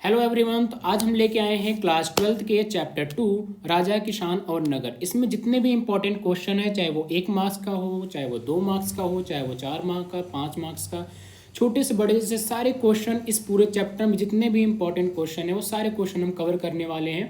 Hello everyone. तो आज हम लेके आए हैं क्लास 12th के चैप्टर 2 राजा किसान और नगर। इसमें जितने भी इंपॉर्टेंट क्वेश्चन है, चाहे वो 1 मार्क्स का हो, चाहे वो 2 मार्क्स का हो, चाहे वो 4 मार्क्स का, 5 मार्क्स का, छोटे से बड़े से सारे क्वेश्चन इस पूरे चैप्टर में जितने भी इंपॉर्टेंट क्वेश्चन है वो सारे क्वेश्चन हम कवर करने वाले हैं।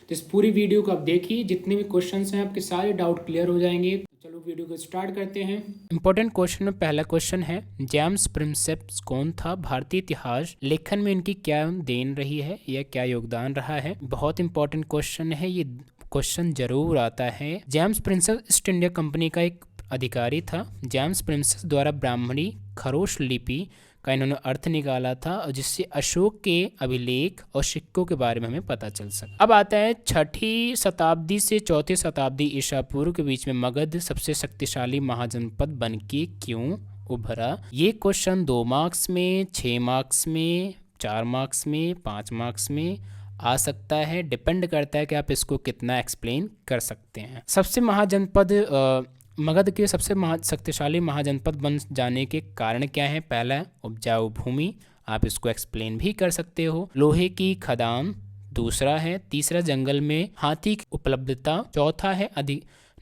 तो इस पूरी वीडियो को आप देखिए, जितने भी क्वेश्चन हैं आपके सारे डाउट क्लियर हो जाएंगे। तो चलो वीडियो को स्टार्ट करते हैं। इंपॉर्टेंट क्वेश्चन में पहला क्वेश्चन है, जेम्स प्रिंसेप्स कौन था? भारतीय इतिहास लेखन में इनकी क्या देन रही है या क्या योगदान रहा है? बहुत इंपॉर्टेंट क्वेश्चन है, ये क्वेश्चन जरूर आता है। James Prinsep east India company का एक अधिकारी था। जेम्स प्रिंसेप द्वारा ब्राह्मणी खरोश लिपि का इन्होंने अर्थ निकाला था, और जिससे अशोक के अभिलेख और सिक्कों के बारे में हमें पता चल सका। अब आता है 6ठी शताब्दी से 4ठी शताब्दी ईसा पूर्व के बीच में मगध सबसे शक्तिशाली महाजनपद बन के क्यों उभरा? ये क्वेश्चन 2 मार्क्स में, 6 मार्क्स में, 4 मार्क्स में, 5 मार्क्स में आ सकता है। डिपेंड करता है कि आप इसको कितना एक्सप्लेन कर सकते हैं। सबसे महाजनपद मगध के सबसे शक्तिशाली महाजनपद बन जाने के कारण क्या है? पहला, उपजाऊ भूमि, आप इसको एक्सप्लेन भी कर सकते हो। लोहे की खदान दूसरा है। तीसरा, जंगल में हाथी की उपलब्धता। चौथा है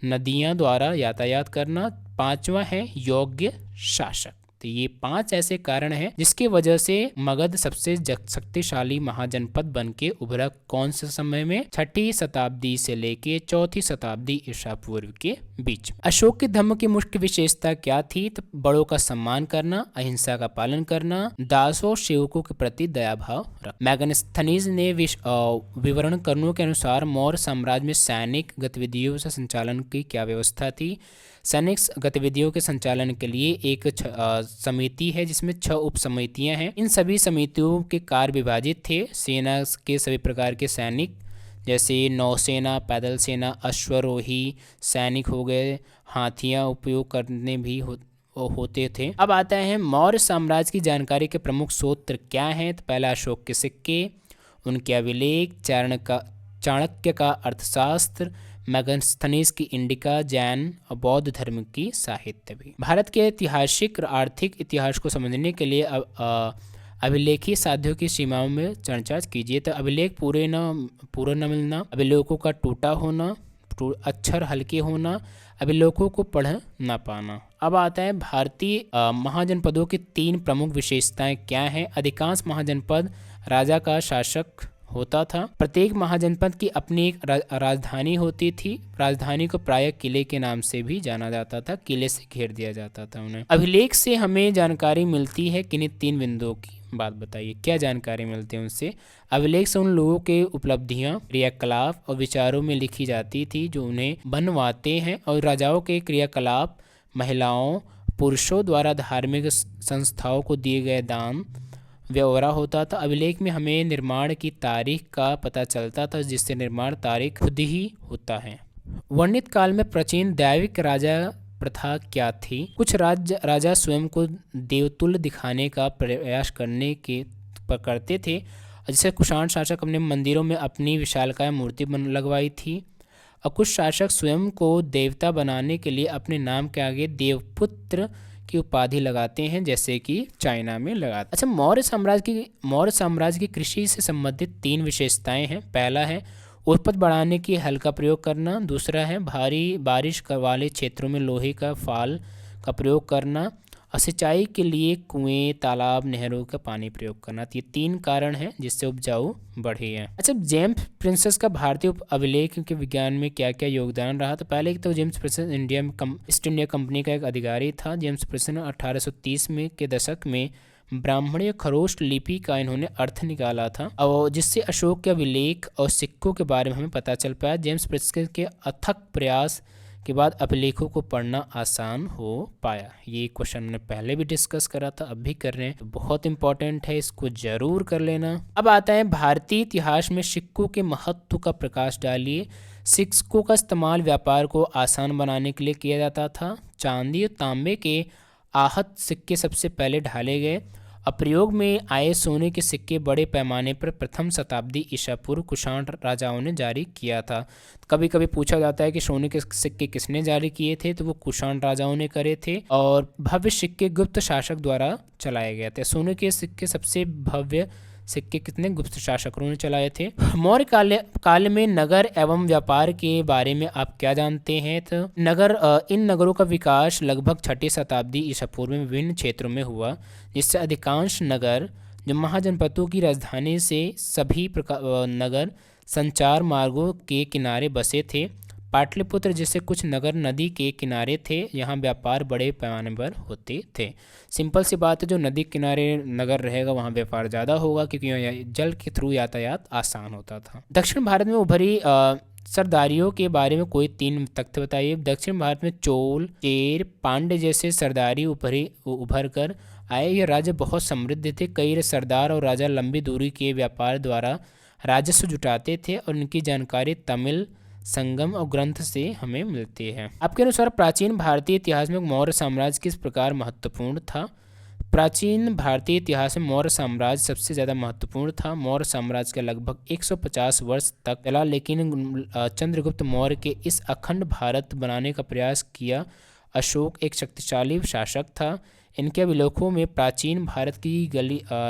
नदियां द्वारा यातायात करना। पांचवा है योग्य शासक। तो ये 5 ऐसे कारण हैं जिसके वजह से मगध सबसे शक्तिशाली महाजनपद बन के उभरा। कौन से समय में? 6ठी शताब्दी से लेके 4ठी शताब्दी ईसा पूर्व के बीच। अशोक के धर्म की मुख्य विशेषता क्या थी? तो बड़ों का सम्मान करना, अहिंसा का पालन करना, दासों सेवकों के प्रति दया भाव रखना। मैगस्थनीज ने विवरणकर्णों के अनुसार मौर्य साम्राज्य में सैनिक गतिविधियों से संचालन की क्या व्यवस्था थी? सैनिक गतिविधियों के संचालन के लिए एक समिति है जिसमें 6 उप समितियां हैं। इन सभी समितियों के कार्य विभाजित थे। सेना के सभी प्रकार के सैनिक, जैसे नौसेना, पैदल सेना, अश्वरोही सैनिक हो गए, हाथियां उपयोग करने भी होते थे। अब आता है मौर्य साम्राज्य की जानकारी के प्रमुख स्रोत क्या हैं? तो पहला, अशोक के सिक्के, उनके अभिलेख, चाणक्य का अर्थशास्त्र, मैगस्थनीज की इंडिका, जैन और बौद्ध धर्म की साहित्य भी। भारत के ऐतिहासिक और आर्थिक इतिहास को समझने के लिए अभिलेखीय साध्यों की सीमाओं में चर्चा कीजिए। तो अभिलेख पूरे न मिलना, अभिलेखों का टूटा होना, अक्षर हल्के होना, अभिलेखों को पढ़ ना पाना। अब आता है भारतीय महाजनपदों की 3 प्रमुख विशेषताएं क्या हैं? अधिकांश महाजनपद राजा का शासक होता था। प्रत्येक महाजनपद की अपनी एक राजधानी होती थी। राजधानी को प्रायः किले के नाम से भी जाना जाता था। किले से घेर दिया जाता था उन्हें। अभिलेख से हमें जानकारी मिलती है किन्हीं 3 बिंदुओं की बात बताइए, क्या जानकारी मिलती है उनसे? अभिलेख से उन लोगों के उपलब्धियां, क्रियाकलाप और विचारों में लिखी जाती थी जो उन्हें बनवाते हैं, और राजाओं के क्रियाकलाप, महिलाओं, पुरुषों द्वारा धार्मिक संस्थाओं को दिए गए दान व्यवहार होता था। अभिलेख में हमें निर्माण की तारीख का पता चलता था, जिससे निर्माण तारीख खुद ही होता है। वर्णित काल में प्राचीन दैविक राजा प्रथा क्या थी? कुछ राजा स्वयं को देवतुल्य दिखाने का प्रयास करते थे। जैसे कुषाण शासक अपने मंदिरों में अपनी विशालकाय मूर्ति लगवाई थी, और कुछ शासक स्वयं को देवता बनाने के लिए अपने नाम के आगे देवपुत्र की उपाधि लगाते हैं, जैसे कि चाइना में लगाते। अच्छा, मौर्य साम्राज्य की कृषि से संबंधित 3 विशेषताएं हैं। पहला है उत्पत्त बढ़ाने की हल का प्रयोग करना। दूसरा है भारी बारिश वाले क्षेत्रों में लोहे का फाल का प्रयोग करना, और सिंचाई के लिए कुएं, तालाब, नहरों का पानी प्रयोग करना। तो ये 3 कारण हैं जिससे उपजाऊ बढ़ी है। अच्छा, जेम्स प्रिंसेस का भारतीय अभिलेख के विज्ञान में क्या क्या योगदान रहा? तो पहले तो James princess east India company का एक अधिकारी था। जेम्स प्रिंसेस ने 1830 के दशक में ब्राह्मणी खरोश लिपि का इन्होंने अर्थ निकाला था, और जिससे अशोक के अभिलेख और सिक्कों के बारे में हमें पता चल पाया। जेम्स प्रिंसेस के अथक प्रयास के बाद अभिलेखों को पढ़ना आसान हो पाया। ये क्वेश्चन हमने पहले भी डिस्कस करा था, अब भी कर रहे हैं, तो बहुत इंपॉर्टेंट है, इसको जरूर कर लेना। अब आता है भारतीय इतिहास में सिक्कों के महत्व का प्रकाश डालिए। सिक्कों का इस्तेमाल व्यापार को आसान बनाने के लिए किया जाता था। चांदी और तांबे के आहत सिक्के सबसे पहले ढाले गए। प्रयोग में आए सोने के सिक्के बड़े पैमाने पर प्रथम शताब्दी ईसा पूर्व कुषाण राजाओं ने जारी किया था। कभी कभी पूछा जाता है कि सोने के सिक्के किसने जारी किए थे, तो वो कुषाण राजाओं ने करे थे, और भव्य सिक्के गुप्त शासक द्वारा चलाए गए थे। सोने के सिक्के सबसे भव्य सिक्के कितने गुप्त शासकों ने चलाए थे। मौर्य काल में नगर एवं व्यापार के बारे में आप क्या जानते हैं? तो इन नगरों का विकास लगभग 6ठी शताब्दी ईसा पूर्व में विभिन्न क्षेत्रों में हुआ, जिससे अधिकांश नगर जो महाजनपदों की राजधानी से सभी नगर संचार मार्गों के किनारे बसे थे। पाटलिपुत्र जैसे कुछ नगर नदी के किनारे थे, यहाँ व्यापार बड़े पैमाने पर होते थे। सिंपल सी बात है, जो नदी किनारे नगर रहेगा वहाँ व्यापार ज़्यादा होगा, क्योंकि यहाँ जल के थ्रू यातायात आसान होता था। दक्षिण भारत में उभरी सरदारियों के बारे में कोई 3 तथ्य बताइए। दक्षिण भारत में चोल, चेर, पांड्य जैसे सरदारी उभर कर आए। ये राज्य बहुत समृद्ध थे। कई सरदार और राजा लंबी दूरी के व्यापार द्वारा राजस्व जुटाते थे और उनकी जानकारी तमिल संगम और ग्रंथ से हमें मिलती है। आपके अनुसार प्राचीन भारतीय इतिहास में मौर्य साम्राज्य किस प्रकार महत्वपूर्ण था? प्राचीन भारतीय इतिहास में मौर्य साम्राज्य सबसे ज़्यादा महत्वपूर्ण था। मौर्य साम्राज्य का लगभग 150 वर्ष तक चला, लेकिन चंद्रगुप्त मौर्य के इस अखंड भारत बनाने का प्रयास किया। अशोक एक शक्तिशाली शासक था। इनके अभिलेखों में प्राचीन भारत की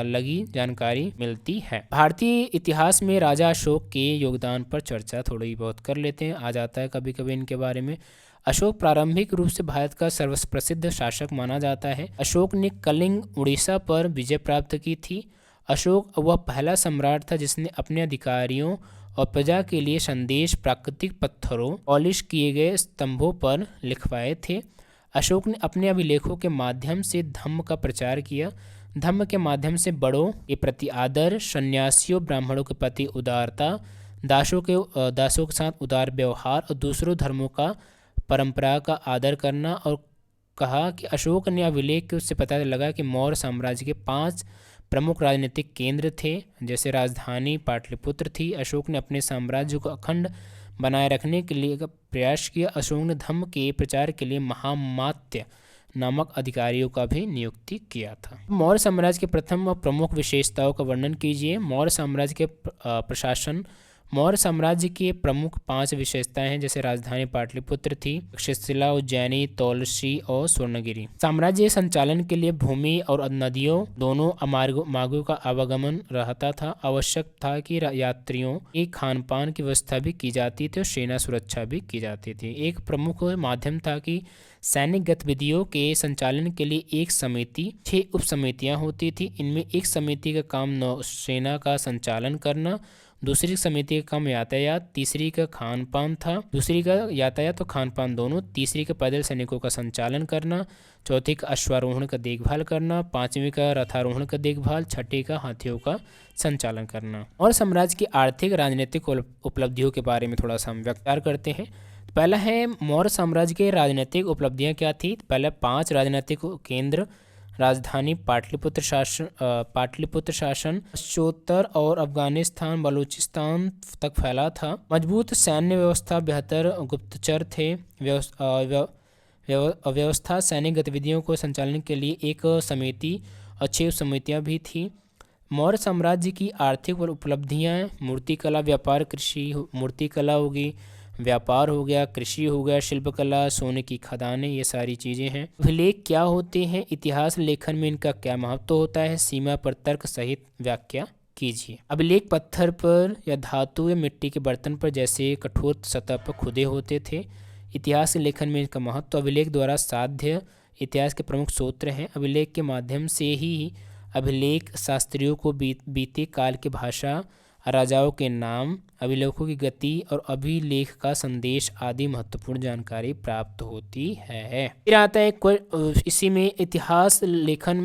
लगी जानकारी मिलती है। भारतीय इतिहास में राजा अशोक के योगदान पर चर्चा थोड़ी बहुत कर लेते हैं, आ जाता है कभी कभी इनके बारे में। अशोक प्रारंभिक रूप से भारत का सर्वप्रसिद्ध शासक माना जाता है। अशोक ने कलिंग, उड़ीसा पर विजय प्राप्त की थी। अशोक वह पहला सम्राट था जिसने अपने अधिकारियों और प्रजा के लिए संदेश प्राकृतिक पत्थरों, पॉलिश किए गए स्तंभों पर लिखवाए थे। अशोक ने अपने अभिलेखों के माध्यम से धम्म का प्रचार किया। धम्म के माध्यम से बड़ों के प्रति आदर, सन्यासियों ब्राह्मणों के प्रति उदारता, दासों के साथ उदार व्यवहार और दूसरों धर्मों का परंपरा का आदर करना। और कहा कि अशोक ने अभिलेख से पता लगा कि मौर्य साम्राज्य के 5 प्रमुख राजनीतिक केंद्र थे, जैसे राजधानी पाटलिपुत्र थी। अशोक ने अपने साम्राज्य को अखंड बनाए रखने के लिए प्रयास किया। अशोक ने धम्म के प्रचार के लिए महामात्य नामक अधिकारियों का भी नियुक्ति किया था। मौर्य साम्राज्य के प्रथम और प्रमुख विशेषताओं का वर्णन कीजिए। मौर्य साम्राज्य के प्रशासन। मौर्य साम्राज्य की प्रमुख 5 विशेषताएं हैं, जैसे राजधानी पाटलिपुत्र थी, तक्षशिला, उज्जैनी, तौलशी और स्वर्णगिरी। साम्राज्य संचालन के लिए भूमि और नदियों दोनों मार्गों का आवागमन रहता था। आवश्यक था कि यात्रियों के खान पान की व्यवस्था भी की जाती थी और सेना सुरक्षा भी की जाती थी। एक प्रमुख माध्यम था कि सैनिक गतिविधियों के संचालन के लिए एक समिति, 6 उप समितियाँ होती थी। इनमें एक समिति का काम नौसेना का संचालन करना, दूसरी समिति का काम यातायात, तीसरी का खान पान था। दूसरी का यातायात और खान पान दोनों, तीसरी का पैदल सैनिकों का संचालन करना, चौथी का अश्वारोहण का देखभाल करना, 5वीं का रथारोहण का देखभाल, 6ठी का हाथियों का संचालन करना। और साम्राज्य की आर्थिक राजनीतिक उपलब्धियों के बारे में थोड़ा सा हम विस्तार करते हैं। पहला है मौर्य साम्राज्य के राजनीतिक उपलब्धियां क्या थी। पहले 5 राजनीतिक केंद्र, राजधानी पाटलिपुत्र शासन पश्चोत्तर और अफगानिस्तान, बलूचिस्तान तक फैला था। मजबूत सैन्य व्यवस्था, बेहतर गुप्तचर थे। व्यवस्था सैनिक गतिविधियों को संचालन के लिए एक समिति और 6 समितियां भी थी। मौर्य साम्राज्य की आर्थिक उपलब्धियां, मूर्तिकला, व्यापार, कृषि। मूर्तिकला होगी, व्यापार हो गया, कृषि हो गया, शिल्पकला, सोने की खदानें, ये सारी चीज़ें हैं। अभिलेख क्या होते हैं? इतिहास लेखन में इनका क्या महत्व होता है? सीमा पर तर्क सहित व्याख्या कीजिए। अभिलेख पत्थर पर या धातु या मिट्टी के बर्तन पर जैसे कठोर सतह पर खुदे होते थे। इतिहास लेखन में इनका महत्व। अभिलेख द्वारा साध्य इतिहास के प्रमुख सूत्र हैं। अभिलेख के माध्यम से ही अभिलेख शास्त्रियों को बीते काल की भाषा, राजाओं के नाम, अभिलेखों की गति और अभिलेख का संदेश आदि महत्वपूर्ण जानकारी प्राप्त होती है। फिर आता है इसी में इतिहास लेखन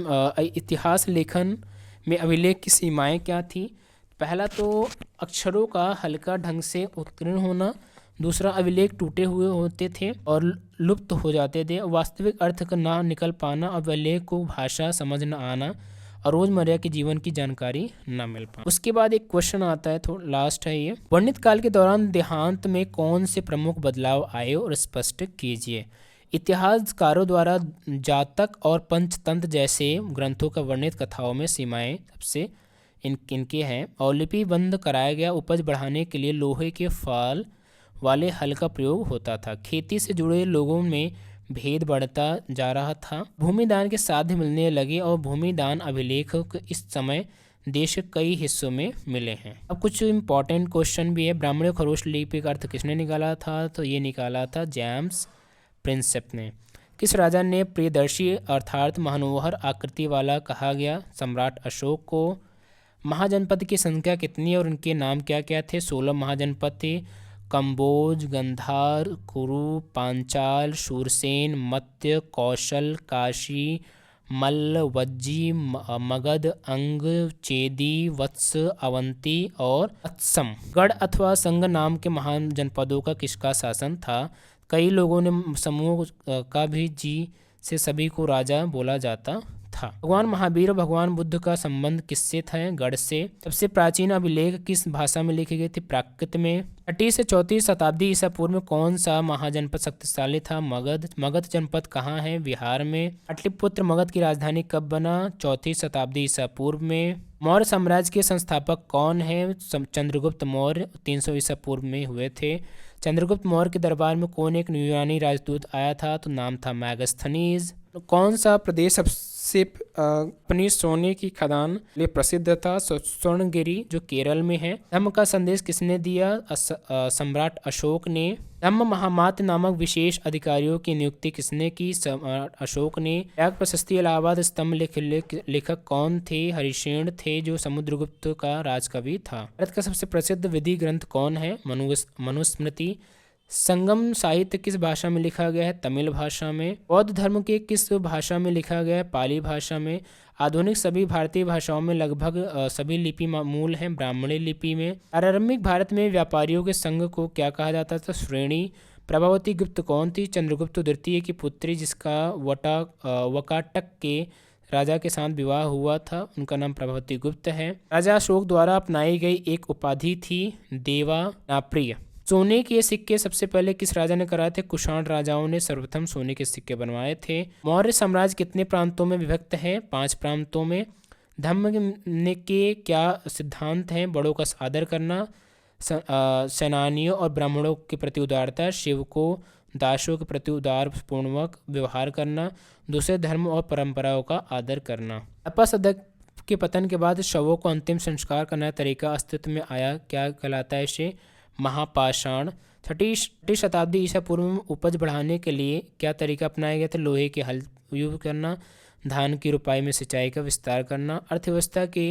में अभिलेख की सीमाएं क्या थी। पहला तो अक्षरों का हल्का ढंग से उत्कीर्ण होना। दूसरा, अभिलेख टूटे हुए होते थे और लुप्त हो जाते थे। वास्तविक अर्थ का ना निकल पाना, अभिलेख को भाषा समझ न आना और रोजमर्रा के जीवन की जानकारी न मिल पाना। उसके बाद एक क्वेश्चन आता है, थोड़ा लास्ट है ये। वर्णित काल के दौरान देहांत में कौन से प्रमुख बदलाव आए और स्पष्ट कीजिए। इतिहासकारों द्वारा जातक और पंचतंत्र जैसे ग्रंथों का वर्णित कथाओं में सीमाएं सबसे इनके हैं। औलिपि बंद कराया गया। उपज बढ़ाने के लिए लोहे के फाल वाले हल का प्रयोग होता था। खेती से जुड़े लोगों में भेद बढ़ता जा रहा था। भूमिदान के साध्य मिलने लगे और भूमिदान अभिलेख इस समय देश के कई हिस्सों में मिले हैं। अब कुछ इंपॉर्टेंट क्वेश्चन भी है। ब्राह्मणी खरोष्ट लिपि का अर्थ किसने निकाला था? तो ये निकाला था जेम्स प्रिंसेप ने। किस राजा ने प्रियदर्शी अर्थात मनोहर आकृति वाला कहा गया? सम्राट अशोक को। महाजनपद की संख्या कितनी है और उनके नाम क्या क्या थे? 16 महाजनपद थे। कंबोज, गंधार, कुरु, पांचाल, शूरसेन, मत्य, कौशल, काशी, मल्ल, वज्जी, मगध, अंग, चेदी, वत्स, अवंती और अत्सम। गढ़ अथवा संघ नाम के महान जनपदों का किसका शासन था? कई लोगों ने समूह का भी जी से सभी को राजा बोला जाता था। भगवान महावीर और भगवान बुद्ध का संबंध किससे था? गढ़ से। सबसे प्राचीन अभिलेख किस भाषा में लिखे गए थे? प्राकृत में। 6वीं से 4वीं शताब्दी ईसा पूर्व में कौन सा महाजनपद शक्तिशाली था? मगध। मगध जनपद कहाँ है? बिहार में। पाटलिपुत्र मगध की राजधानी कब बना? 4वीं शताब्दी ईसा पूर्व में। मौर्य साम्राज्य के संस्थापक कौन है? चंद्रगुप्त मौर्य 300 ईसा पूर्व में हुए थे। चंद्रगुप्त मौर्य के दरबार में कौन एक यूनानी राजदूत आया था? तो नाम था मैगस्थनीज। कौन सा प्रदेश सबसे अपनी सोने की खदान लिए प्रसिद्ध था? स्वर्णगिरी जो केरल में है। धम्म का संदेश किसने दिया? सम्राट अशोक ने। धम्म महामात्र नामक विशेष अधिकारियों की नियुक्ति किसने की? सम्राट अशोक ने। त्याग प्रशस्ति इलाहाबाद स्तंभ लेखक कौन थे? हरिशेन थे जो समुद्रगुप्त का राजकवि था। भारत का सबसे प्रसिद्ध विधि ग्रंथ कौन है? मनुस्मृति। संगम साहित्य किस भाषा में लिखा गया है? तमिल भाषा में। बौद्ध धर्म के किस भाषा में लिखा गया है? पाली भाषा में। आधुनिक सभी भारतीय भाषाओं में लगभग सभी लिपि मूल हैं ब्राह्मणी लिपि में। आरंभिक भारत में व्यापारियों के संघ को क्या कहा जाता था? श्रेणी। प्रभावती गुप्त कौन थी? चंद्रगुप्त द्वितीय की पुत्री जिसका वकाटक के राजा के साथ विवाह हुआ था, उनका नाम प्रभावती गुप्त है। राजा अशोक द्वारा अपनाई गई एक उपाधि थी देवानाप्रिय। सोने के सिक्के सबसे पहले किस राजा ने कराए थे? कुषाण राजाओं ने सर्वप्रथम सोने के सिक्के बनवाए थे। मौर्य साम्राज्य कितने प्रांतों में विभक्त है? 5 प्रांतों में। धम्म के क्या सिद्धांत हैं? बड़ों का आदर करना, सेनानियों और ब्राह्मणों के प्रति उदारता, शिव को दासों के प्रति उदार पूर्वक व्यवहार करना, दूसरे धर्म और परंपराओं का आदर करना। अपासदक के पतन के बाद शवों को अंतिम संस्कार का नया तरीका अस्तित्व में आया, क्या कहलाता है इसे? महापाषाण। 6वीं शताब्दी ईसा पूर्व में उपज बढ़ाने के लिए क्या तरीका अपनाया गया था? लोहे के हल उपयोग करना, धान की रुपाई में सिंचाई का विस्तार करना। अर्थव्यवस्था के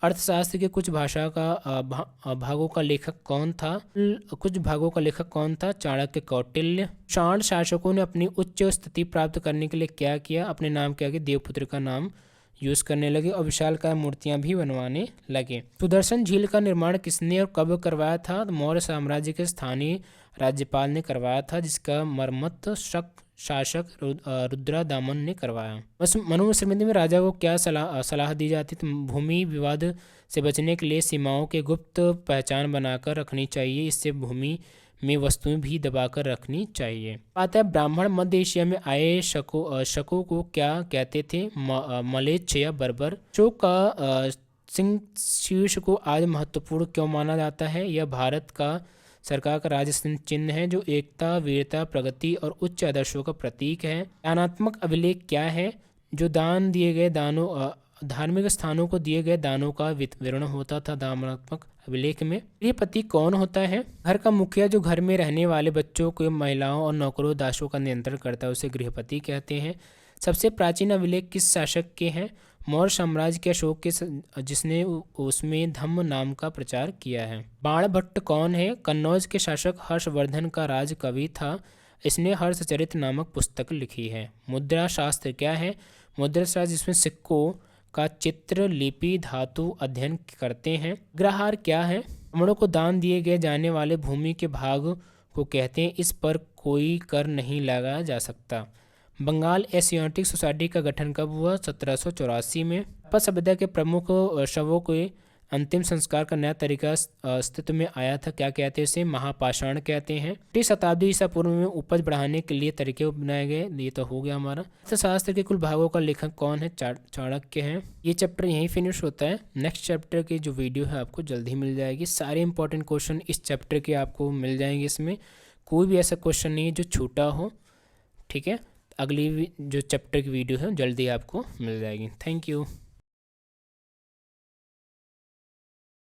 अर्थशास्त्र के कुछ भाषा का भागों का लेखक कौन था? कुछ भागों का लेखक कौन था? चाणक्य, कौटिल्य। कुषाण शासकों ने अपनी उच्च स्थिति प्राप्त करने के लिए क्या किया? अपने नाम के आगे देवपुत्र का नाम यूज करने लगे और विशालकाय मूर्तियां भी बनवाने लगे। सुदर्शन झील का निर्माण किसने और कब करवाया था? मौर्य साम्राज्य के स्थानीय राज्यपाल ने करवाया था, जिसका मरम्मत शासक रुद्रदामन ने करवाया। मनुस्मृति में राजा को क्या सलाह दी जाती थी? भूमि विवाद से बचने के लिए सीमाओं के गुप्त पहचान बनाकर रखनी चाहिए, इससे भूमि में वस्तुएं भी दबाकर रखनी चाहिए। आता है ब्राह्मण मध्य एशिया में आए शकों को क्या कहते थे? मलेच्छ या बर्बर। अशोक का सिंह शीर्ष को आज महत्वपूर्ण क्यों माना जाता है? यह भारत का सरकार का राजसिंह चिन्ह है जो एकता, वीरता, प्रगति और उच्च आदर्शों का प्रतीक है। दानात्मक अभिलेख क्या है? जो दान दिए गए दानों धार्मिक स्थानों को दिए गए दानों का विवरण होता था दानात्मक अभिलेख में। गृहपति कौन होता है? घर का मुखिया जो घर में रहने वाले बच्चों को, महिलाओं और नौकरों दासों का नियंत्रण करता है, उसे गृहपति कहते हैं। सबसे प्राचीन अभिलेख किस शासक के हैं? मौर्य साम्राज्य के अशोक के, जिसने उसमें धम्म नाम का प्रचार किया है। बाणभट्ट कौन है? कन्नौज के शासक हर्षवर्धन का राजकवि था, इसने हर्षचरित नामक पुस्तक लिखी है। मुद्रा शास्त्र क्या है? मुद्रा शास्त्र जिसमें सिक्कों का चित्र, लिपि, धातु अध्ययन करते हैं। अग्रहार क्या है? ब्राह्मणों को दान दिए गए जाने वाले भूमि के भाग को कहते हैं, इस पर कोई कर नहीं लगाया जा सकता। बंगाल एशियाटिक सोसाइटी का गठन कब हुआ? 1784 में। हड़प्पा सभ्यता के प्रमुख शवों के अंतिम संस्कार का नया तरीका अस्तित्व में आया था, क्या कहते हैं इसे? महापाषाण कहते हैं। 6वीं शताब्दी ईसा पूर्व में उपज बढ़ाने के लिए तरीके बनाए गए। ये तो हो गया हमारा। अर्थशास्त्र के कुल भागों का लेखक कौन है? चाणक्य हैं। ये चैप्टर यहीं फिनिश होता है। नेक्स्ट चैप्टर की जो वीडियो है आपको जल्दी मिल जाएगी। सारे इंपॉर्टेंट क्वेश्चन इस चैप्टर के आपको मिल जाएंगे। इसमें कोई भी ऐसा क्वेश्चन नहीं है जो छूटा हो, ठीक है। अगली जो चैप्टर की वीडियो है जल्दी आपको मिल जाएगी। Thank you.